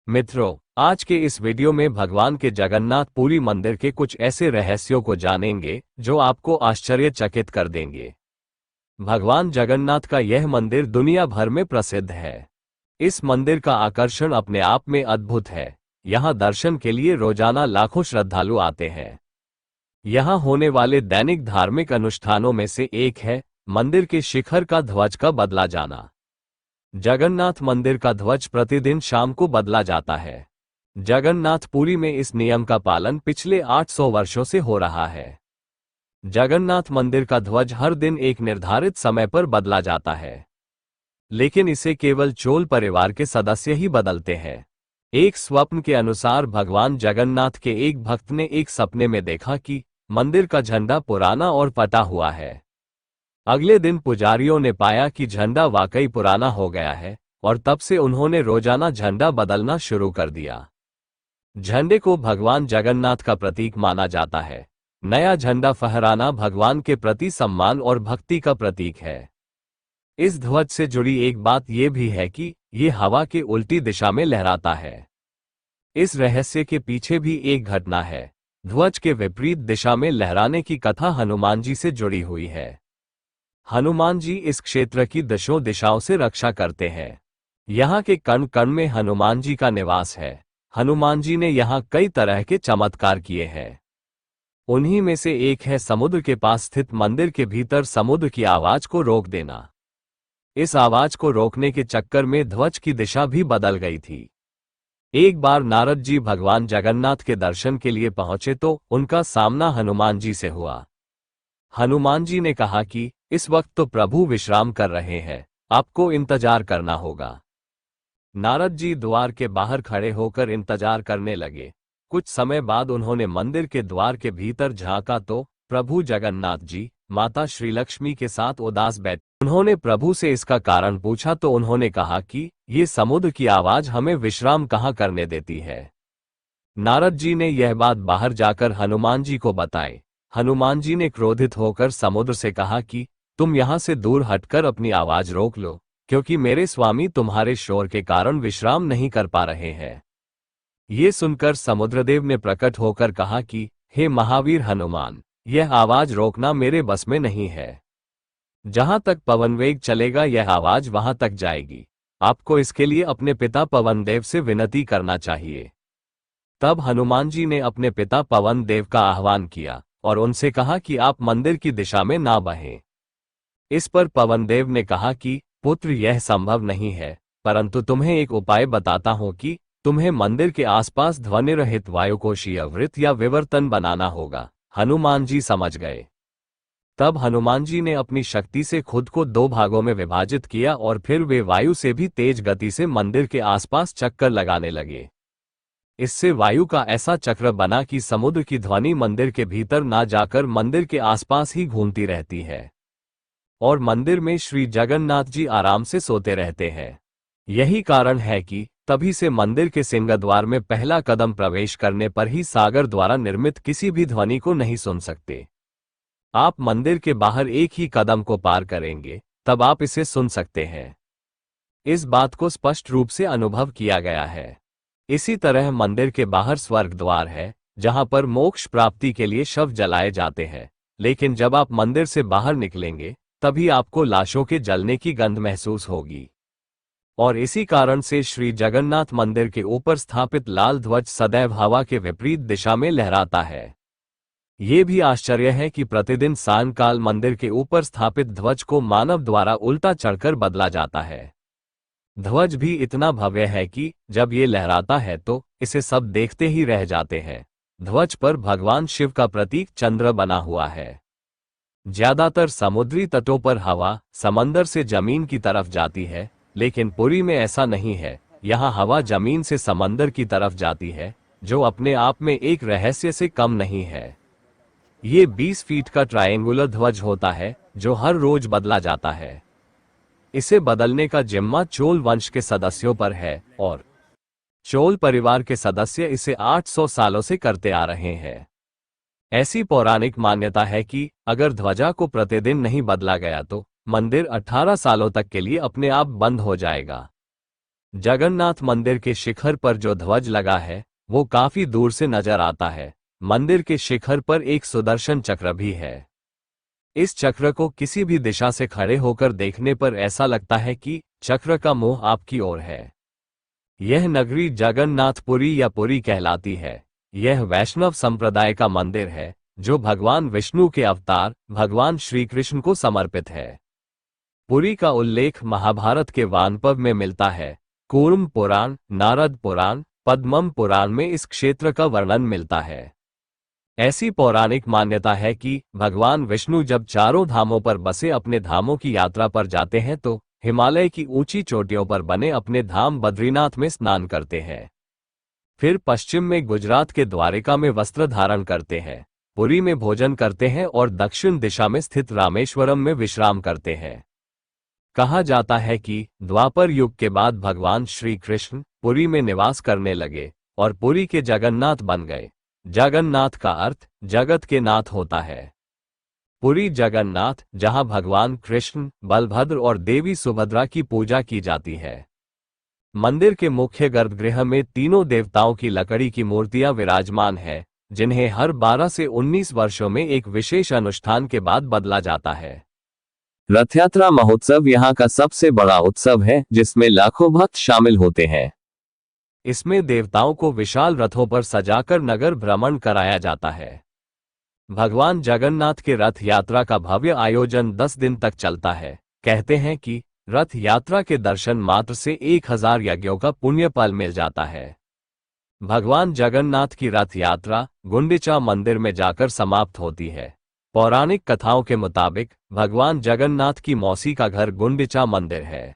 मित्रों, आज के इस वीडियो में भगवान के जगन्नाथ पुरी मंदिर के कुछ ऐसे रहस्यों को जानेंगे जो आपको आश्चर्यचकित कर देंगे। भगवान जगन्नाथ का यह मंदिर दुनिया भर में प्रसिद्ध है। इस मंदिर का आकर्षण अपने आप में अद्भुत है। यहाँ दर्शन के लिए रोजाना लाखों श्रद्धालु आते हैं। यहाँ होने वाले दैनिक धार्मिक अनुष्ठानों में से एक है मंदिर के शिखर का ध्वज का बदला जाना। जगन्नाथ मंदिर का ध्वज प्रतिदिन शाम को बदला जाता है। जगन्नाथ पुरी में इस नियम का पालन पिछले 800 वर्षों से हो रहा है। जगन्नाथ मंदिर का ध्वज हर दिन एक निर्धारित समय पर बदला जाता है, लेकिन इसे केवल चोल परिवार के सदस्य ही बदलते हैं। एक स्वप्न के अनुसार भगवान जगन्नाथ के एक भक्त ने एक सपने में देखा कि मंदिर का झंडा पुराना और फटा हुआ है। अगले दिन पुजारियों ने पाया कि झंडा वाकई पुराना हो गया है और तब से उन्होंने रोजाना झंडा बदलना शुरू कर दिया। झंडे को भगवान जगन्नाथ का प्रतीक माना जाता है। नया झंडा फहराना भगवान के प्रति सम्मान और भक्ति का प्रतीक है। इस ध्वज से जुड़ी एक बात यह भी है कि ये हवा के उल्टी दिशा में लहराता है। इस रहस्य के पीछे भी एक घटना है। ध्वज के विपरीत दिशा में लहराने की कथा हनुमान जी से जुड़ी हुई है। हनुमान जी इस क्षेत्र की दशों दिशाओं से रक्षा करते हैं। यहाँ के कण कण में हनुमान जी का निवास है। हनुमान जी ने यहाँ कई तरह के चमत्कार किए हैं। उन्हीं में से एक है समुद्र के पास स्थित मंदिर के भीतर समुद्र की आवाज को रोक देना। इस आवाज को रोकने के चक्कर में ध्वज की दिशा भी बदल गई थी। एक बार नारद जी भगवान जगन्नाथ के दर्शन के लिए पहुंचे तो उनका सामना हनुमान जी से हुआ। हनुमान जी ने कहा कि इस वक्त तो प्रभु विश्राम कर रहे हैं, आपको इंतजार करना होगा। नारद जी द्वार के बाहर खड़े होकर इंतजार करने लगे। कुछ समय बाद उन्होंने मंदिर के द्वार के भीतर झांका तो प्रभु जगन्नाथ जी माता श्रीलक्ष्मी के साथ उदास बैठे। उन्होंने प्रभु से इसका कारण पूछा तो उन्होंने कहा कि ये समुद्र की आवाज हमें विश्राम कहाँ करने देती है। नारद जी ने यह बात बाहर जाकर हनुमान जी को बताई। हनुमान जी ने क्रोधित होकर समुद्र से कहा कि तुम यहां से दूर हटकर अपनी आवाज रोक लो, क्योंकि मेरे स्वामी तुम्हारे शोर के कारण विश्राम नहीं कर पा रहे हैं। ये सुनकर समुद्रदेव ने प्रकट होकर कहा कि हे महावीर हनुमान, यह आवाज रोकना मेरे बस में नहीं है। जहां तक पवन वेग चलेगा यह आवाज वहां तक जाएगी। आपको इसके लिए अपने पिता पवन देव से विनती करना चाहिए। तब हनुमान जी ने अपने पिता पवन देव का आह्वान किया और उनसे कहा कि आप मंदिर की दिशा में ना बहें। इस पर पवन देव ने कहा कि पुत्र, यह संभव नहीं है, परंतु तुम्हें एक उपाय बताता हूं कि तुम्हें मंदिर के आसपास ध्वनि रहित वायुकोशीय वृत्त या विवर्तन बनाना होगा। हनुमान जी समझ गए। तब हनुमान जी ने अपनी शक्ति से खुद को 2 भागों में विभाजित किया और फिर वे वायु से भी तेज गति से मंदिर के आसपास चक्कर लगाने लगे। इससे वायु का ऐसा चक्र बना कि समुद्र की ध्वनि मंदिर के भीतर ना जाकर मंदिर के आसपास ही घूमती रहती है और मंदिर में श्री जगन्नाथ जी आराम से सोते रहते हैं। यही कारण है कि तभी से मंदिर के सिंहद्वार में पहला कदम प्रवेश करने पर ही सागर द्वारा निर्मित किसी भी ध्वनि को नहीं सुन सकते। आप मंदिर के बाहर एक ही कदम को पार करेंगे तब आप इसे सुन सकते हैं। इस बात को स्पष्ट रूप से अनुभव किया गया है। इसी तरह मंदिर के बाहर स्वर्ग द्वार है, जहां पर मोक्ष प्राप्ति के लिए शव जलाए जाते हैं, लेकिन जब आप मंदिर से बाहर निकलेंगे तभी आपको लाशों के जलने की गंध महसूस होगी। और इसी कारण से श्री जगन्नाथ मंदिर के ऊपर स्थापित लाल ध्वज सदैव हवा के विपरीत दिशा में लहराता है। ये भी आश्चर्य है कि प्रतिदिन सायंकाल मंदिर के ऊपर स्थापित ध्वज को मानव द्वारा उल्टा चढ़कर बदला जाता है। ध्वज भी इतना भव्य है कि जब ये लहराता है तो इसे सब देखते ही रह जाते हैं। ध्वज पर भगवान शिव का प्रतीक चंद्र बना हुआ है। ज्यादातर समुद्री तटों पर हवा समंदर से जमीन की तरफ जाती है, लेकिन पुरी में ऐसा नहीं है। यहाँ हवा जमीन से समंदर की तरफ जाती है, जो अपने आप में एक रहस्य से कम नहीं है। ये 20 फीट का ट्रायंगुलर ध्वज होता है जो हर रोज बदला जाता है। इसे बदलने का जिम्मा चोल वंश के सदस्यों पर है और चोल परिवार के सदस्य इसे 800 सालों से करते आ रहे हैं। ऐसी पौराणिक मान्यता है कि अगर ध्वजा को प्रतिदिन नहीं बदला गया तो मंदिर 18 सालों तक के लिए अपने आप बंद हो जाएगा। जगन्नाथ मंदिर के शिखर पर जो ध्वज लगा है वो काफी दूर से नजर आता है। मंदिर के शिखर पर एक सुदर्शन चक्र भी है। इस चक्र को किसी भी दिशा से खड़े होकर देखने पर ऐसा लगता है कि चक्र का मुंह आपकी ओर है। यह नगरी जगन्नाथपुरी या पुरी कहलाती है। यह वैष्णव संप्रदाय का मंदिर है जो भगवान विष्णु के अवतार भगवान श्री कृष्ण को समर्पित है। पुरी का उल्लेख महाभारत के वानपव में मिलता है। कूर्म पुराण, नारद पुराण, पद्मम पुराण में इस क्षेत्र का वर्णन मिलता है। ऐसी पौराणिक मान्यता है कि भगवान विष्णु जब चारों धामों पर बसे अपने धामों की यात्रा पर जाते हैं तो हिमालय की ऊंची चोटियों पर बने अपने धाम बद्रीनाथ में स्नान करते हैं। फिर पश्चिम में गुजरात के द्वारिका में वस्त्र धारण करते हैं, पुरी में भोजन करते हैं और दक्षिण दिशा में स्थित रामेश्वरम में विश्राम करते हैं। कहा जाता है कि द्वापर युग के बाद भगवान श्री कृष्ण पुरी में निवास करने लगे और पुरी के जगन्नाथ बन गए। जगन्नाथ का अर्थ जगत के नाथ होता है। पुरी जगन्नाथ, जहां भगवान कृष्ण, बलभद्र और देवी सुभद्रा की पूजा की जाती है। मंदिर के मुख्य गर्भगृह में तीनों देवताओं की लकड़ी की मूर्तियां विराजमान है, जिन्हें हर 12 से 19 वर्षों में एक विशेष अनुष्ठान के बाद बदला जाता है। रथ यात्रा महोत्सव यहाँ का सबसे बड़ा उत्सव है, जिसमें लाखों भक्त शामिल होते हैं। इसमें देवताओं को विशाल रथों पर सजाकर नगर भ्रमण कराया जाता है। भगवान जगन्नाथ के रथ यात्रा का भव्य आयोजन 10 दिन तक चलता है। कहते हैं कि रथ यात्रा के दर्शन मात्र से 1000 यज्ञों का पुण्य फल मिल जाता है। भगवान जगन्नाथ की रथ यात्रा गुंडिचा मंदिर में जाकर समाप्त होती है। पौराणिक कथाओं के मुताबिक भगवान जगन्नाथ की मौसी का घर गुंडिचा मंदिर है।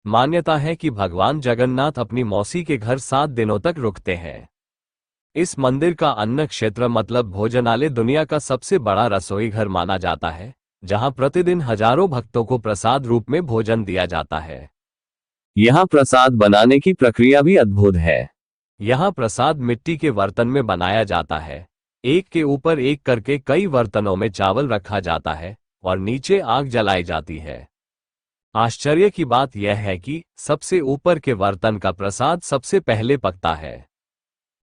मान्यता है कि भगवान जगन्नाथ अपनी मौसी के घर 7 दिनों तक रुकते हैं। इस मंदिर का अन्न क्षेत्र मतलब भोजनालय दुनिया का सबसे बड़ा रसोई घर माना जाता है, जहां प्रतिदिन हजारों भक्तों को प्रसाद रूप में भोजन दिया जाता है। यहाँ प्रसाद बनाने की प्रक्रिया भी अद्भुत है। यहाँ प्रसाद मिट्टी के बर्तन में बनाया जाता है। एक के ऊपर एक करके कई बर्तनों में चावल रखा जाता है और नीचे आग जलाई जाती है। आश्चर्य की बात यह है कि सबसे ऊपर के बर्तन का प्रसाद सबसे पहले पकता है।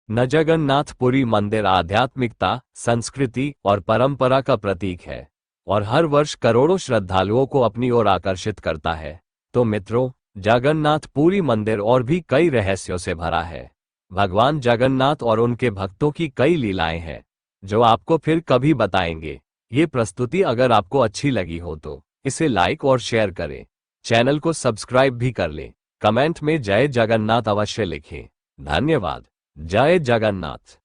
न जगन्नाथपुरी मंदिर आध्यात्मिकता, संस्कृति और परंपरा का प्रतीक है और हर वर्ष करोड़ों श्रद्धालुओं को अपनी ओर आकर्षित करता है। तो मित्रों, जगन्नाथपुरी मंदिर और भी कई रहस्यों से भरा है। भगवान जगन्नाथ और उनके भक्तों की कई लीलाएं हैं जो आपको फिर कभी बताएंगे। ये प्रस्तुति अगर आपको अच्छी लगी हो तो इसे लाइक और शेयर करें। चैनल को सब्सक्राइब भी कर लें। कमेंट में जय जगन्नाथ अवश्य लिखें। धन्यवाद। जय जगन्नाथ।